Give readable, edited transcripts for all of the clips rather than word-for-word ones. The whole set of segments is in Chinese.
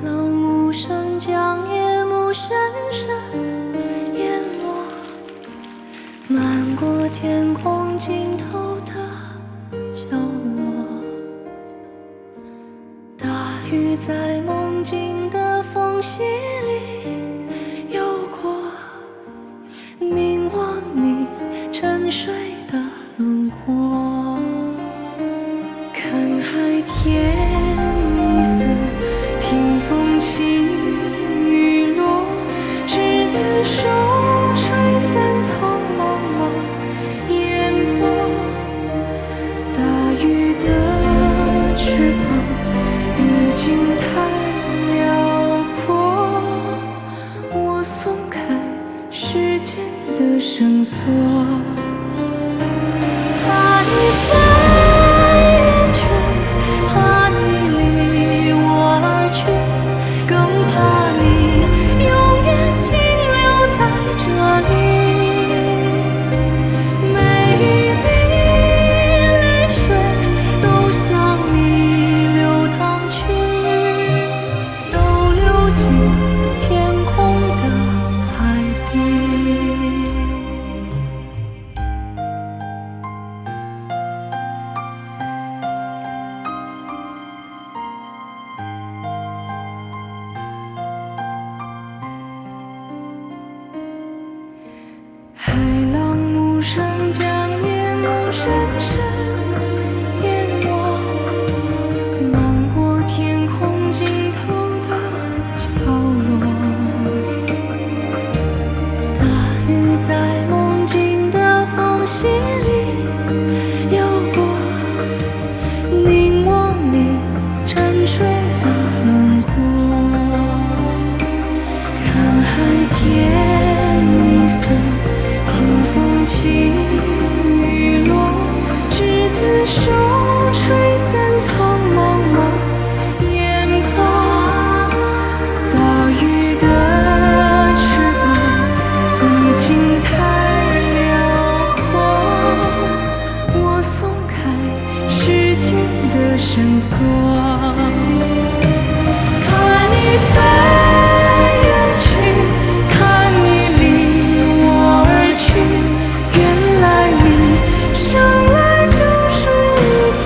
浪无声，将夜幕深深淹没，漫过天空尽头的角落。大雨在梦境的缝隙里游过，凝望你沉睡的轮廓，看海天一色，听风起雨落，执子手，吹散苍茫茫烟波。大雨的翅膀已经太辽阔，我松开时间的绳索，怕你飞远去，怕你离我而去，更怕你永远停留在这里。每一滴泪水都向你流淌去，都流进天空的海底。海浪无声，将夜幕深深淹没，漫过天空尽头的角落。大雨在梦境的缝隙里游过，凝望你沉睡的轮廓，看海天一色，听风起雨落，执子手，吹散苍茫茫烟波。大雨的翅膀已经太辽阔，我松开时间的绳索，看你飞远去，看你离我而去，原来你生来就属于天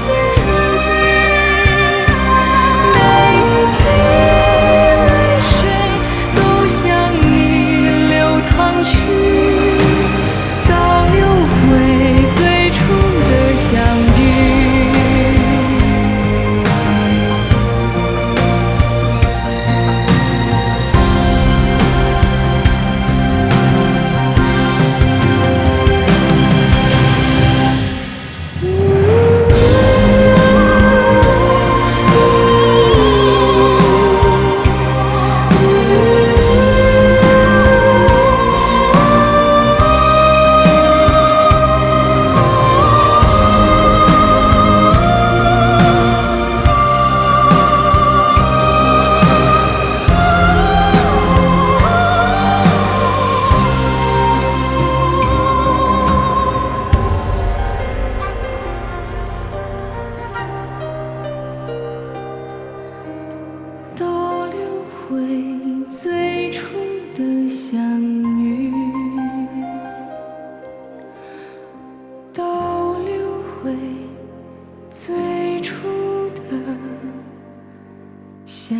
际。每一滴泪水都向你流淌去，倒流回最初的相遇。倒流回最初的相遇，倒流回最初的相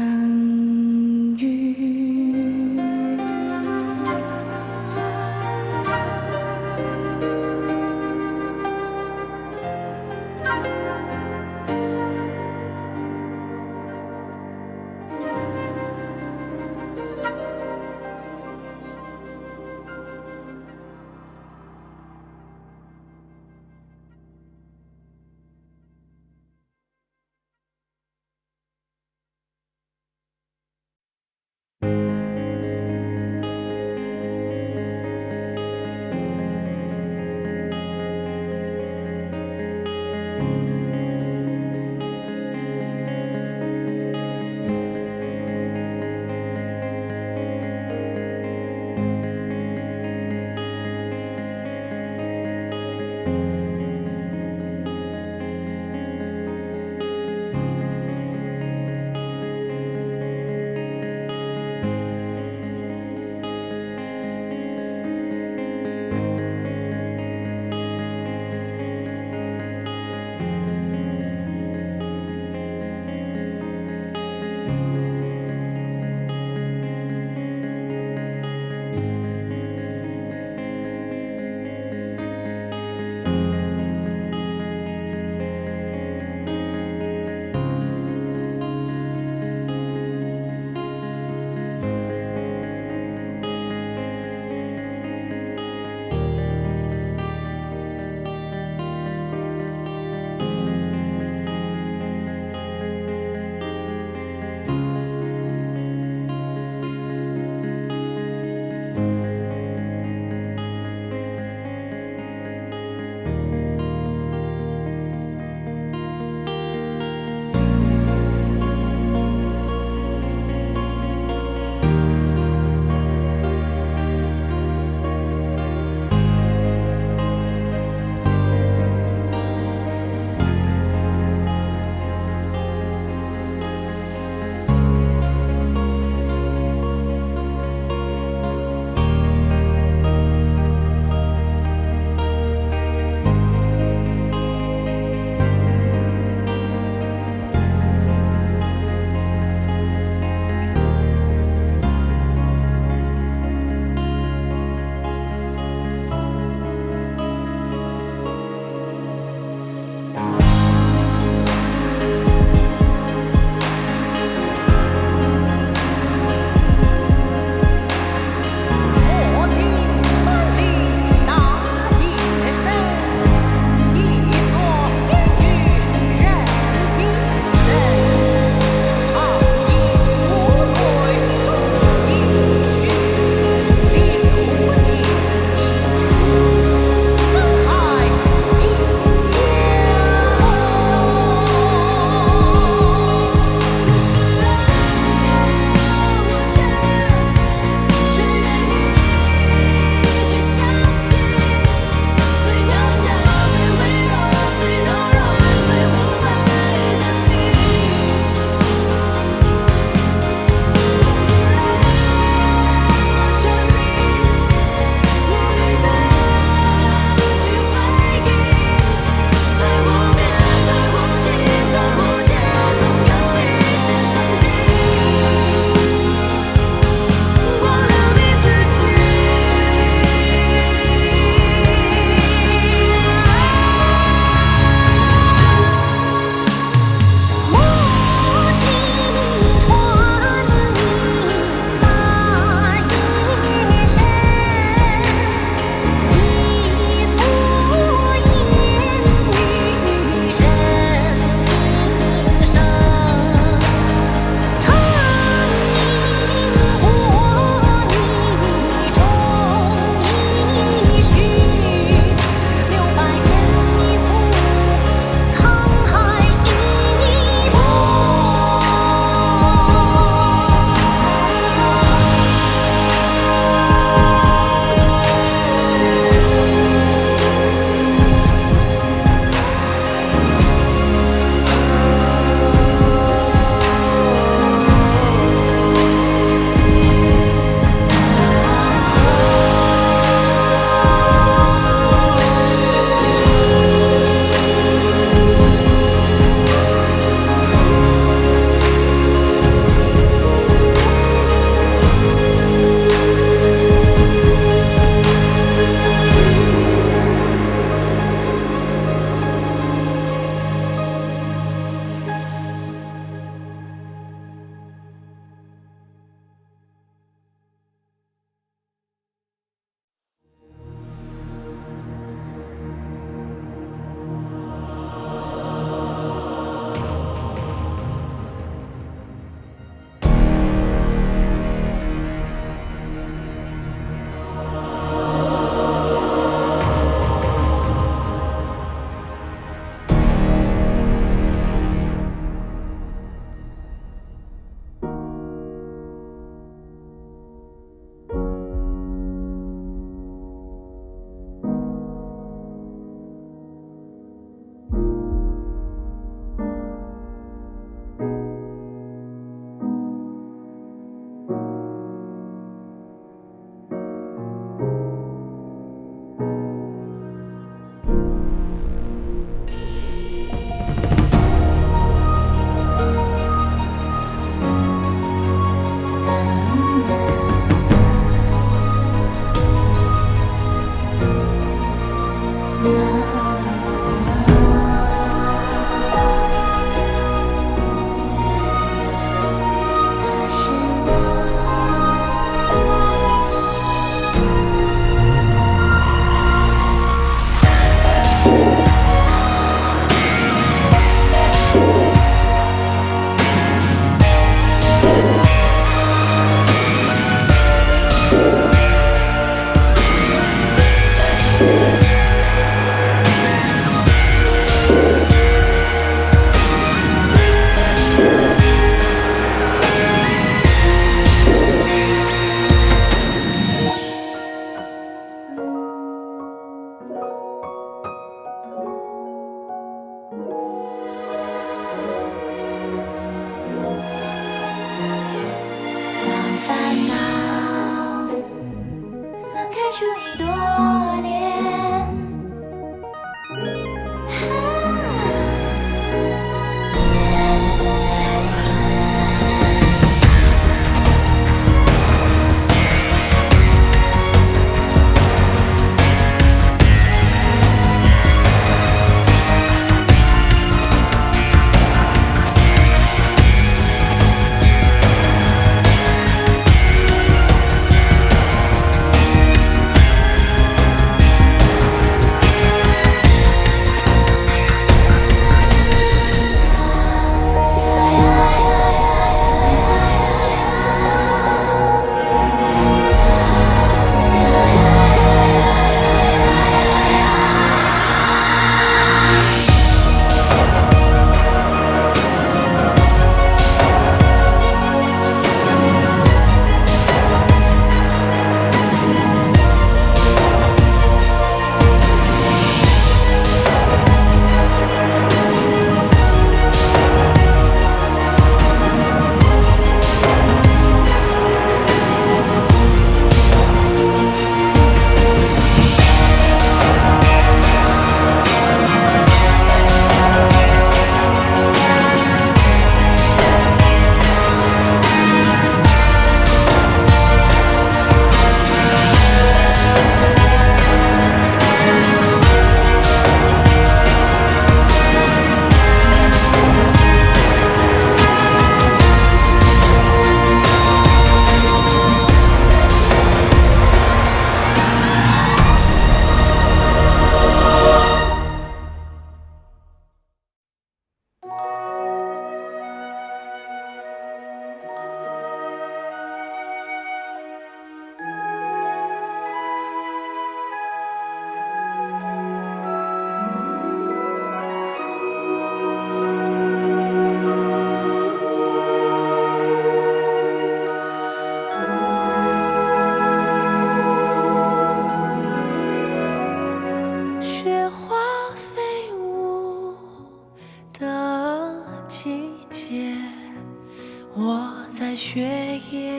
在雪夜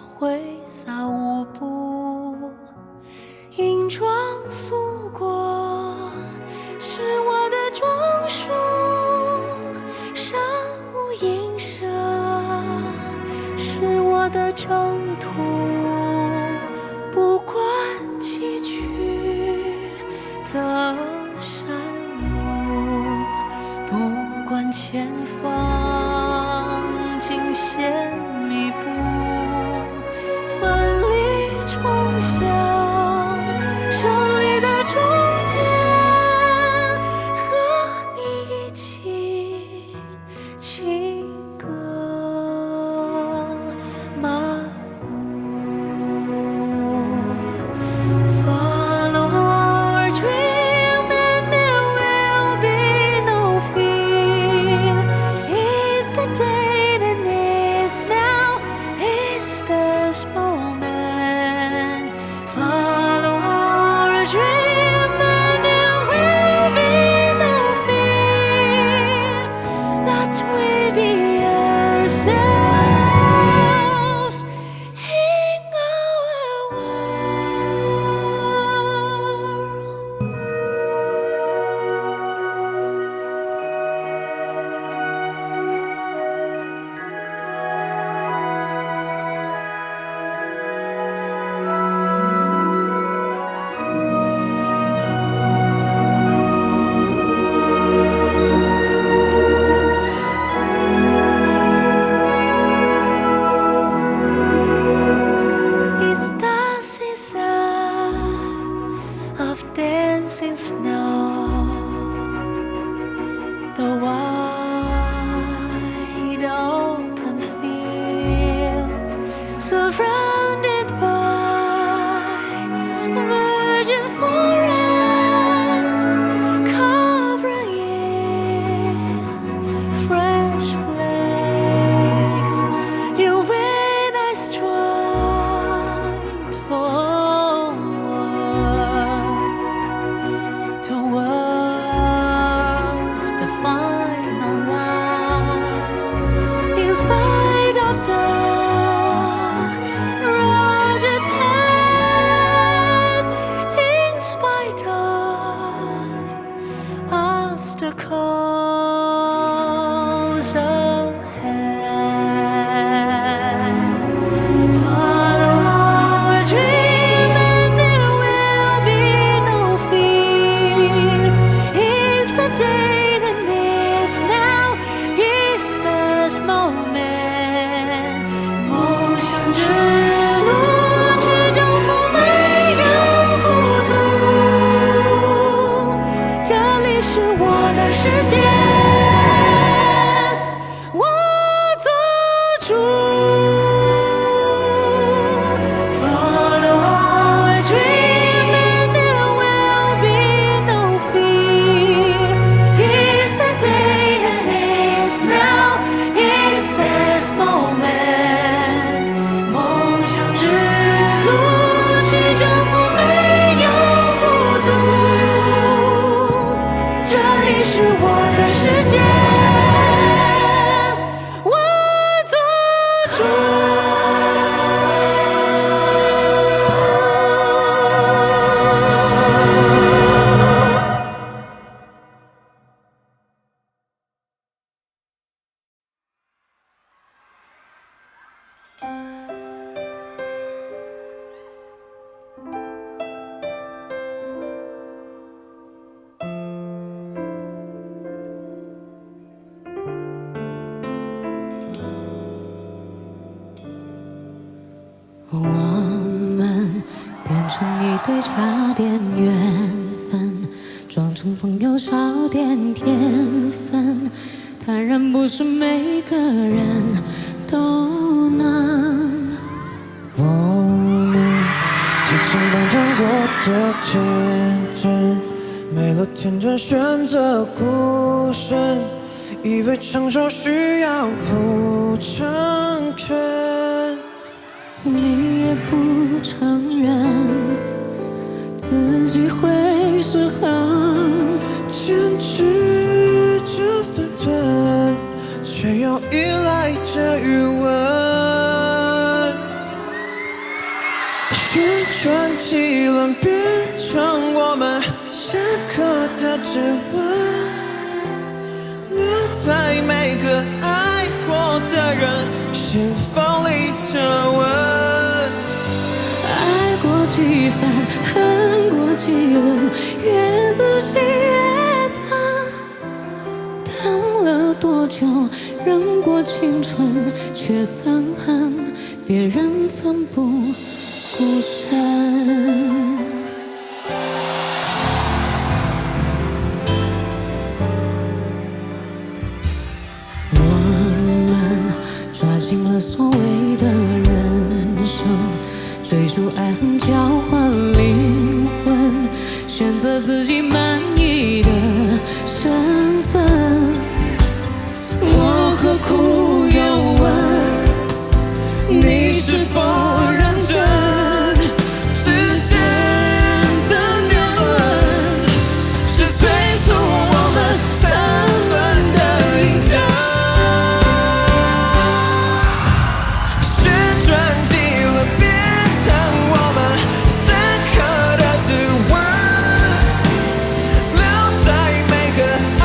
挥洒舞步，银装素裹是我的装束，山无映射是我的征途，不管崎岖的山路，不管前方惊险密布，奋力冲向胜利的终点，和你一起轻歌漫舞。Follow our dream and there will be no fear. Is the day that is now, is this moment. Follow our dream and there will be no fear. That we be ourselves in our world. It's the season of dancing snow, the wide open field surrounded by virgin forest, covering in fresh flakes. You and I stride forward towards the final line, in spite of the rugged path, in spite of obstacles ahead. Follow our dream and there will be no fear. Is the day that is now, is this moment. 梦想之路去征服没有孤独，这里是我的世界，我做主。Follow our dream and there will be no fear. Is the day that is now, is this moment. 梦想之路去征服没有孤独，这里是我的世界，我做主。我们变成一对差点缘分，装成朋友少点天分，坦然不是每个人都能。我们激情奔腾过的天真，没了天真选择孤身，以为成熟需要不诚恳。你也不承认自己会失衡，坚持着分寸，却又依赖着余旋转几轮，变成我们深刻的指纹，留在每个爱过的人心房里皱纹。爱过几番，恨过几轮，越仔细越淡。等了多久，忍过青春，却憎恨别人奋不顾身。我们抓紧了所谓的人生，追逐爱恨交换灵魂，选择自己满意的身份。我何苦又问你是否认真？之间的年轮是催促我们沉沦的印证。旋转几轮，变成我们深刻的指纹，留在每个爱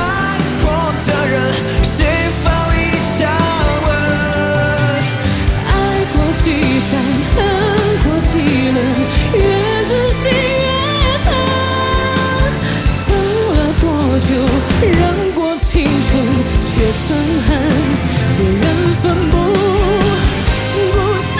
过的人心房里加温。爱过几番，恨过几轮，越仔细越疼。等了多久，忍过青春，却憎恨别人奋不顾身。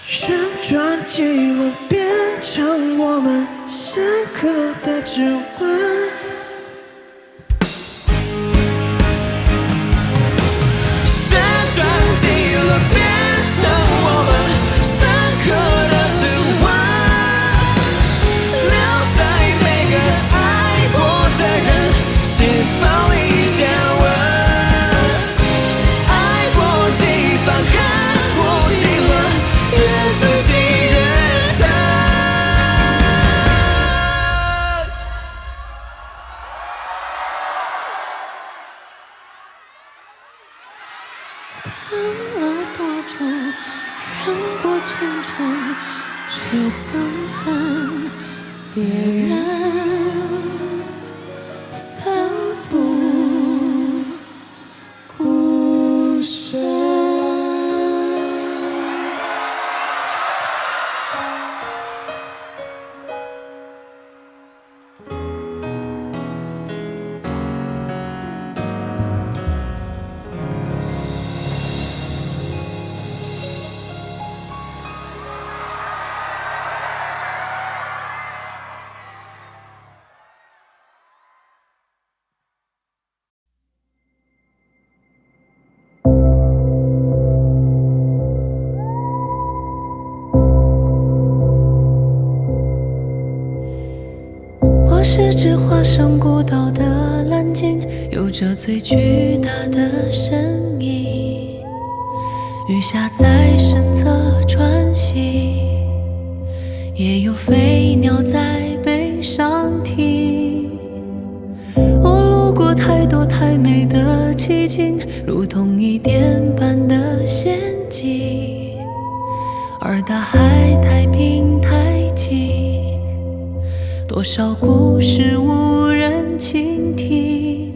旋转几轮，变成我们深刻的指纹。旋转几轮，变成我们深刻的指纹，留在每个爱过的人心房里加温。爱过几番，恨过几轮，越仔细越疼。等了多久，忍过青春，却憎恨别人奋不顾身。我是只化身孤岛的蓝鲸，有着最巨大的身影。鱼虾在身侧穿行，也有飞鸟在背上停。我路过太多太美的奇景，如同一点般的陷阱，而大海太平太静，多少故事无人倾听。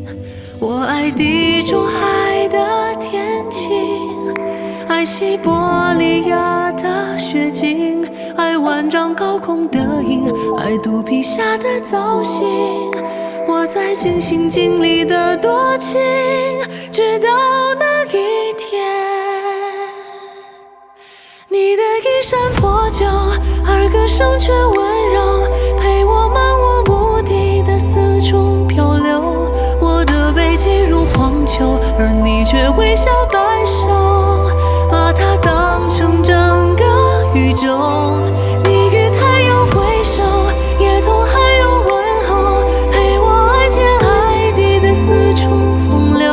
我爱地中海的天晴，爱西伯利亚的雪景，爱万丈高空的鹰，爱肚皮下的造型。我在尽心尽力的多情，直到那一天，你的衣衫破旧，而歌声却温柔，陪我漫无目的的四处漂流。我的背脊如荒丘，而你却微笑摆手，把它当成整个宇宙。你与太阳挥手，也同海洋问候，陪我爱天爱地的四处风流。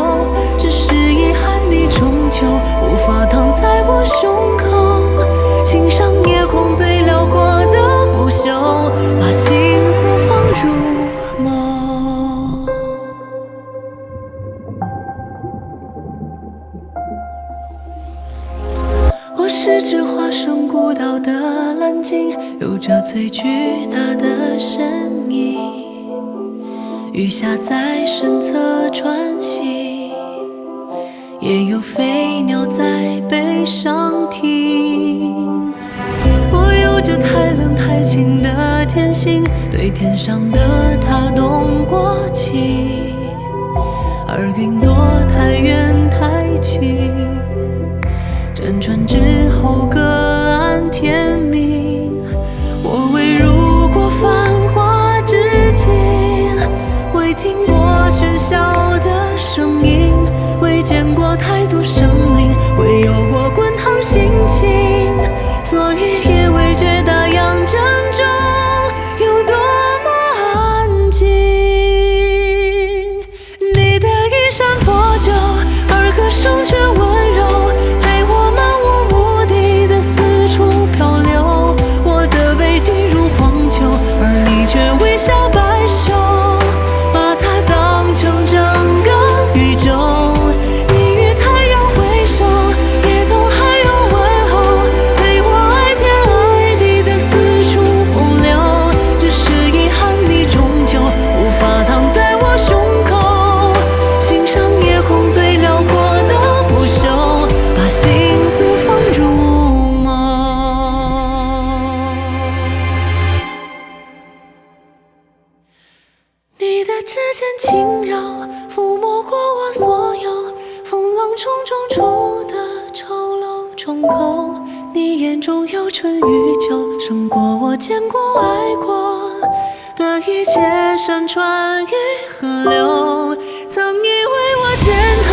只是遗憾，你终究无法躺在我胸口，欣赏夜空最辽阔的不朽，把希岛的蓝鲸，有着最巨大的身影。鱼虾在身侧穿行，也有飞鸟在背上停。我有着太冷太清的天性，对天上的它动过情，而云朵太远太轻，辗转之后各安天命。我未入过繁华之境，未听过喧嚣的声音，未见过太多生灵，未有过滚烫心情，所以也未觉大洋正中有多么安静。你的衣衫破旧，而歌声却温柔，陪我漫无目的的四处漂流。我的背脊如荒丘，而你却微笑摆首，把它当成整个宇宙。你与太阳挥手，也都还有问候，陪我爱天爱地的四处风流。只是遗憾，你终究无法躺在我胸口，欣赏夜空最辽阔的不朽，把心字放入梦。你的指尖轻柔，抚摸过我所有风浪冲撞出的丑陋重构。你眼中有春与秋，胜过我见过爱过的一切山川与河流。曾以为我肩头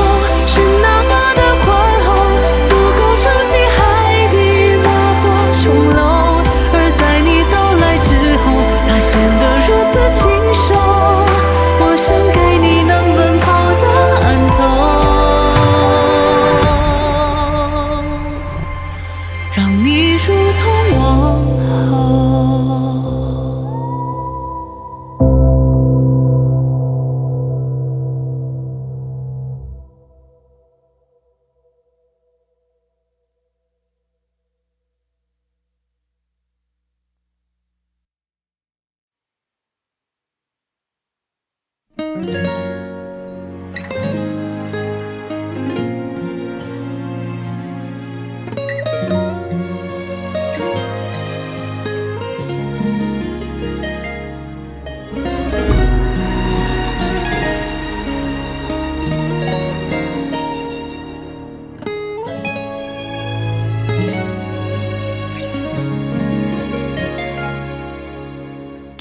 是那么的宽厚，足够撑起海底那座琼楼，而在你到来之后，它显得如此清瘦。我想给你能奔跑的岸头，让你如同王后。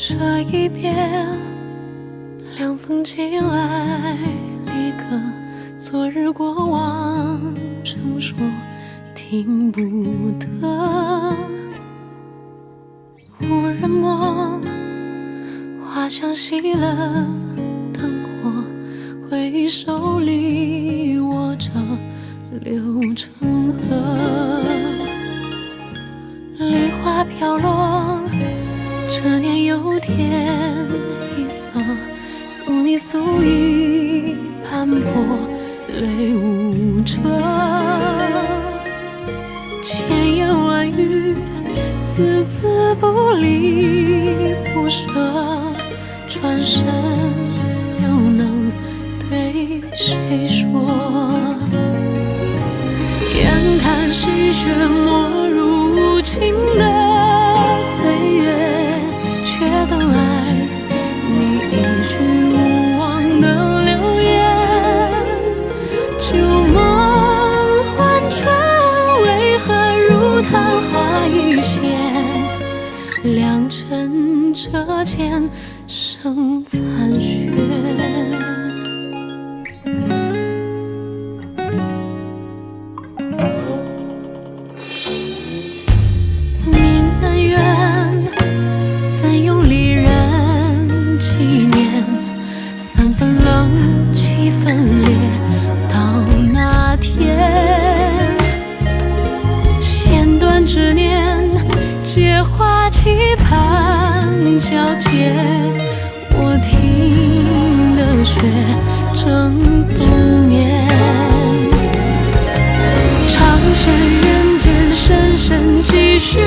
这一别，凉风起来，立刻昨日过往，正说听不得。无人摸，花香熄了灯火，回忆手里握着流成河，梨花飘落，这年又添一色，如你素衣斑驳，泪无遮。千言万语，字字不离不舍，转身又能对谁说？眼看细雪没入情的岁月，却等来你一句无望的留言。旧梦幻转，为何如昙花一现？良辰折剑生残雪。期盼交接，我听的雪正不眠。长线人间深深几许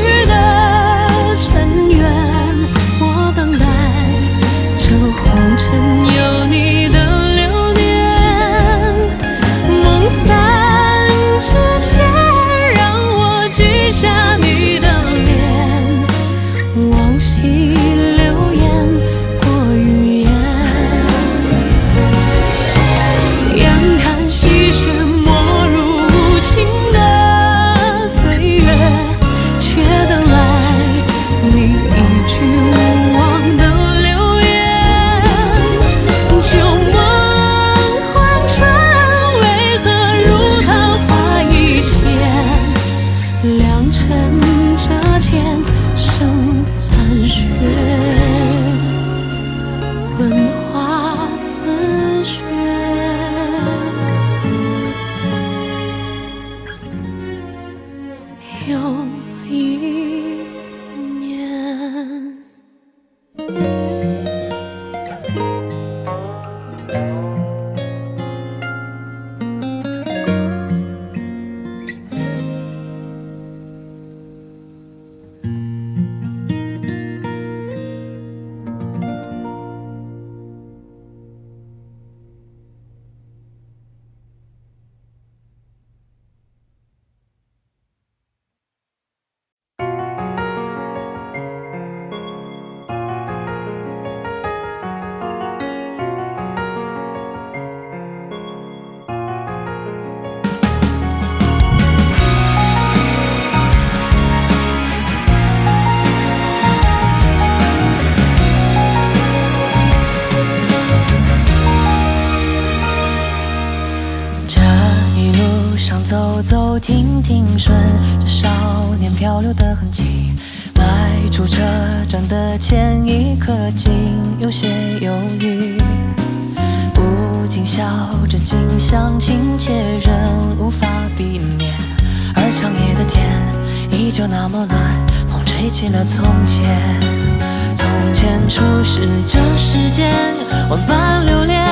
停停顺着少年漂流的痕迹，迈出车站的前一刻，竟有些犹豫。不禁笑着，近乡情怯，仍无法避免。而长夜的天依旧那么暖，风吹起了从前。从前初识这世间，万般流连，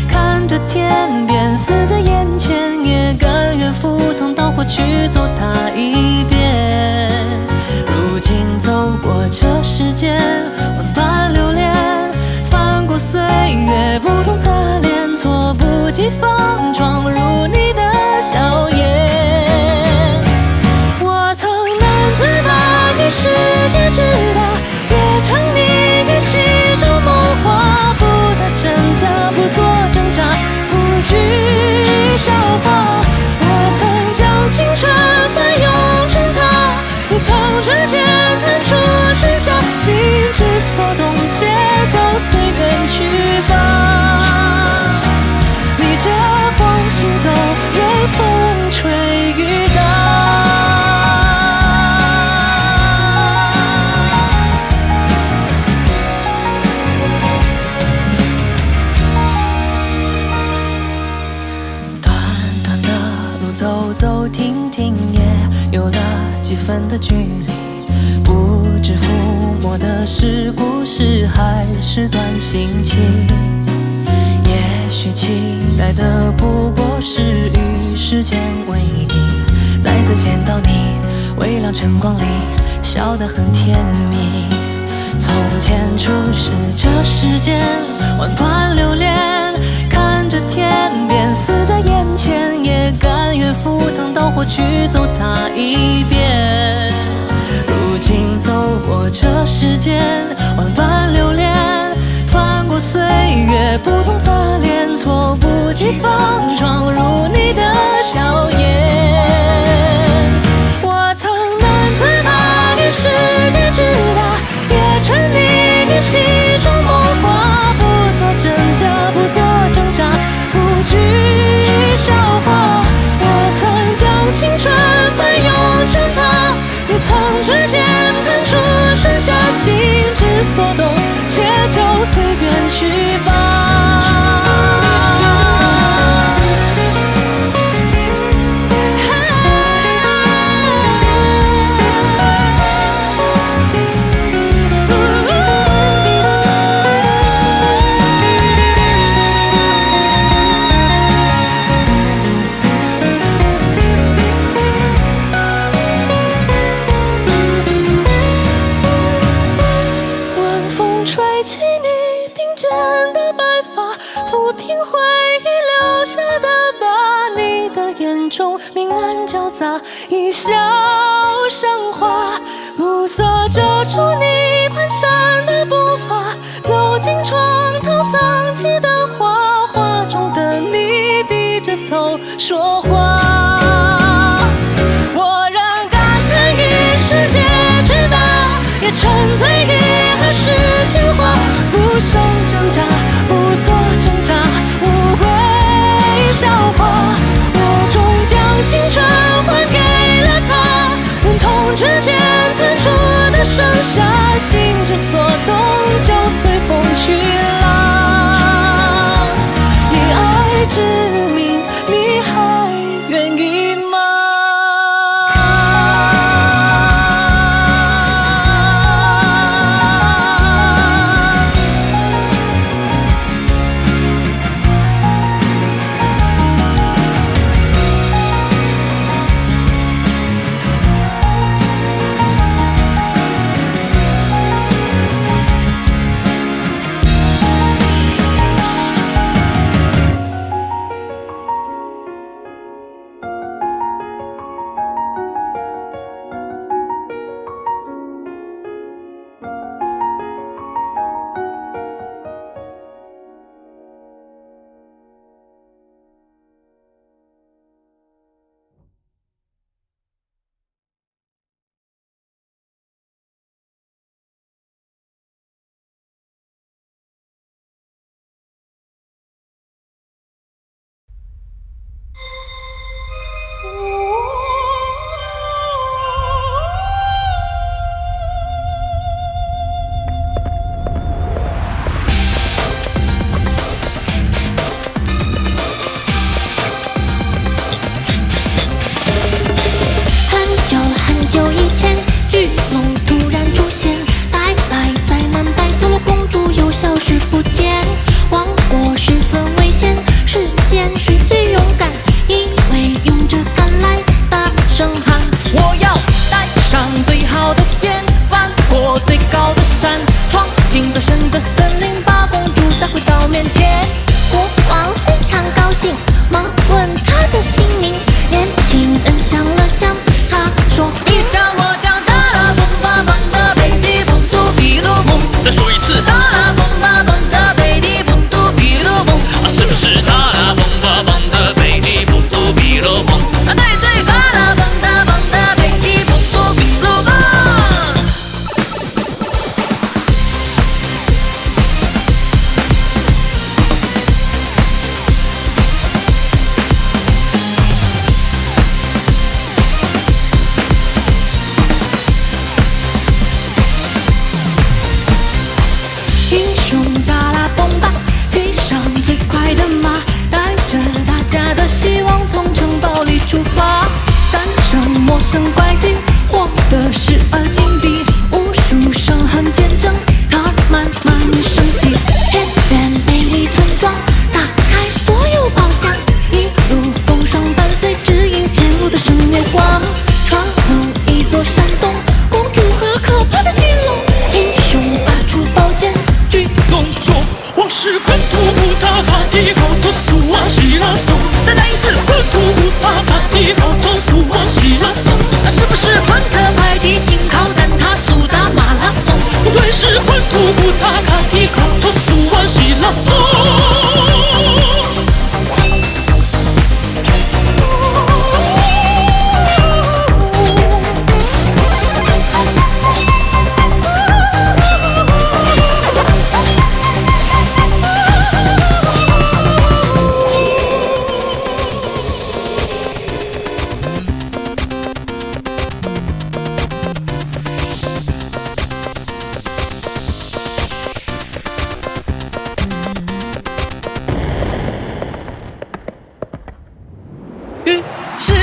看着天边死在眼前，也甘愿赴汤蹈火去走它一遍。如今走过这世间，万般流连，翻过岁月不同擦脸，措不及防闯入你的笑颜。我曾难自拔给世界直达，也沉溺于其中梦话，不打真假，不做挣扎，不惧笑话。我曾将青春翻涌成她，你曾指尖弹出盛夏，心之所动，且就随缘去吧。逆着光行走，任风吹雨打。短短的路走走停停，也有了几分的距离。不知抚摸的是故事，还是段心情？也许期待的不过是与时间为敌，再次见到你，微亮晨光里，笑得很甜蜜。从前初识这世间，万般流连，看着天边死在眼前，也甘愿赴汤蹈火去走它一遍。如今走过这世间，万般流连，翻过岁月不同擦脸，措不及防闯入你的笑颜。我曾难自拔给世界直达，也沉溺于其中梦话，不做真假，不做挣扎，不惧笑话。我曾将青春翻涌成她，你曾指尖弹出盛夏，心之所动，且就随缘去吧。抚平回忆留下的疤，你的眼中明暗交杂，一笑生花，暮色遮住你蹒跚的步伐，走进床头藏起的画，画中的你低着头说话。我仍感叹于世界之大，也沉醉于儿时情话，不想挣扎，不做挣扎，无悔笑话。我终将青春还给了他，忍痛指尖弹出的盛夏，心之所动，就随风去浪。以爱之名，你还愿意吗？视不见。王国十分危险，世间谁最勇敢？因为用着敢来大声喊。我要带上最好的剑，翻过最高的山，闯进最深的森林，把公主带回到面前。国王非常高兴，忙问他的姓名。年轻人想了想，他说：你想我讲达拉崩吧崩的贝蒂布杜比鲁蒙，再说一次，达拉崩吧崩的贝蒂布杜比鲁蒙，是不是达拉崩吧崩的贝蒂布杜比鲁蒙？对对，达拉崩的崩的贝蒂布杜比鲁蒙。英雄达拉崩吧，骑上最快的马，带着大家的希望从城堡里出发，战胜陌生怪星，获得12金币，无数伤痕见证他慢慢升级。田园美丽村庄，打开所有宝箱，一路风霜伴随，指引前路的圣月光。闯入一座山洞，公主和可怕的巨龙，英雄拔出宝剑。巨龙说：“我是昆图古塔卡蒂高托苏瓦西拉松。”再来一次，昆图古塔卡蒂高托苏瓦西拉松。是不是昆特派提琴靠蛋挞苏打马拉松？不对，是昆图古塔卡蒂高托苏瓦西拉松。是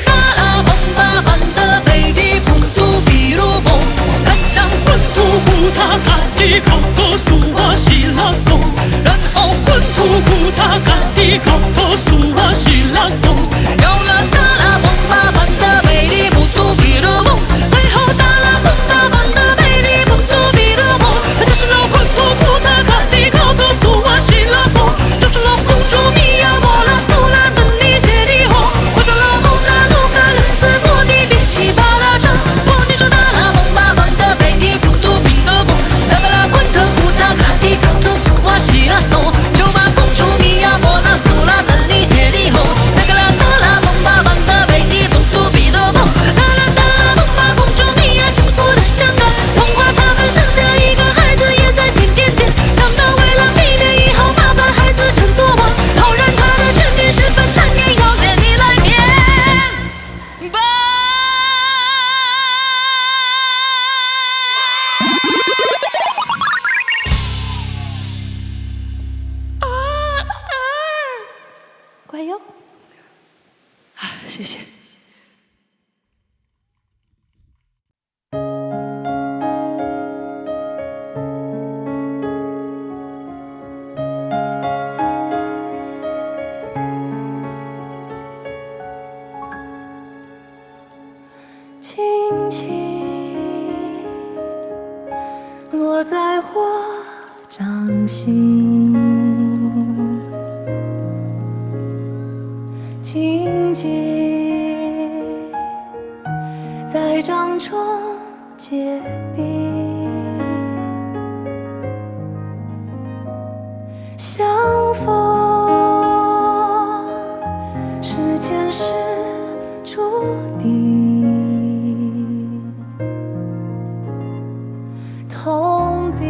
达拉崩吧班的贝蒂布杜比鲁蒙，赶上昆图古塔卡蒂高托苏瓦西拉松。然后昆图古塔卡蒂高托苏瓦西拉松。有了达拉崩吧班的贝蒂布杜比鲁蒙，最后达拉崩吧班的贝蒂布杜比鲁蒙，他就是老昆图古塔卡蒂高托苏瓦西拉松，就是老公主米娅莫拉苏拉的你谢帝后，回到了蒙娜卢卡勒斯莫蒂变起巴拉掌，我女主达拉崩吧班的贝蒂布杜比鲁蒙，来吧啦昆特古塔卡蒂高托苏瓦西拉松，就把公主米娅莫拉苏拉的你谢帝后，嫁给了达拉崩吧班的贝蒂布杜比鲁蒙，达拉崩吧公主米娅幸福的像个童话，他们生下一个孩子也在天边见，长大为了避免以后麻烦孩子称作王，好让他的权柄十分难言，要念你来念吧。乖哟，谢谢。轻轻落在我掌心，静静在掌中结冰，相逢是前世注定，痛并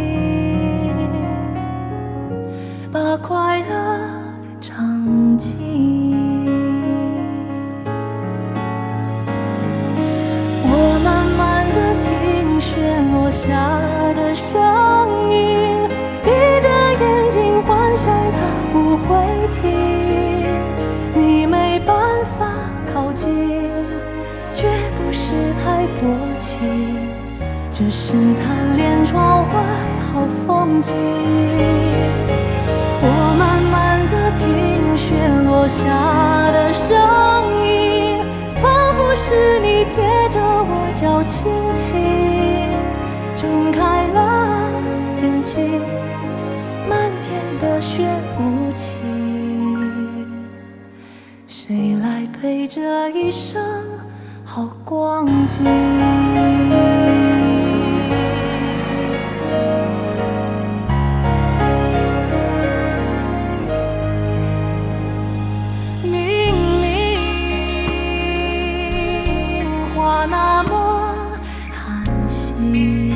只是贪恋窗外好风景。我慢慢地品选落下的声音，仿佛是你贴着我脚轻轻睁开了眼睛，漫天的雪无情，谁来陪这一生好光景？明明花那么含蓄，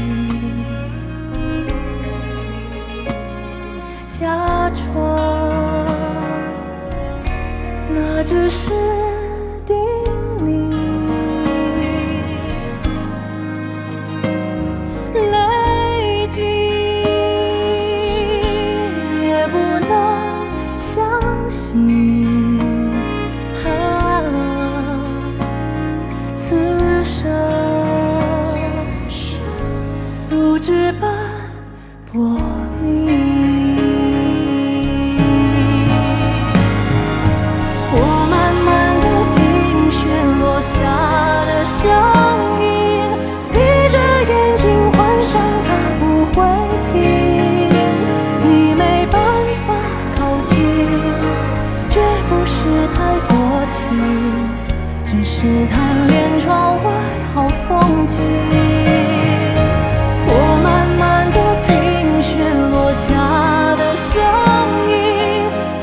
假装那只是叮咛，泪尽也不能相信，此生如纸般薄命。我慢慢地听选落下的声音，闭着眼睛幻想它不会停。你没办法靠近，绝不是太薄情，只是贪恋窗外好风景。我慢慢地品选落下的声音，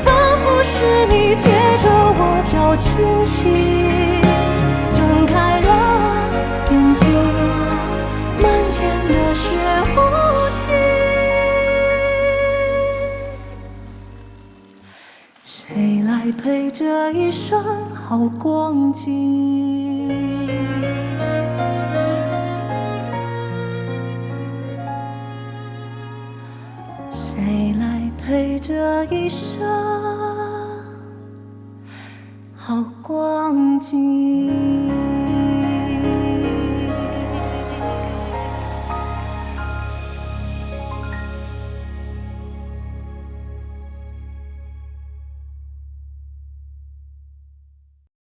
仿佛是你贴着我脚轻轻睁开了眼睛，漫天的雪无情，谁来陪这一生好光景？谁来陪这一生好光景？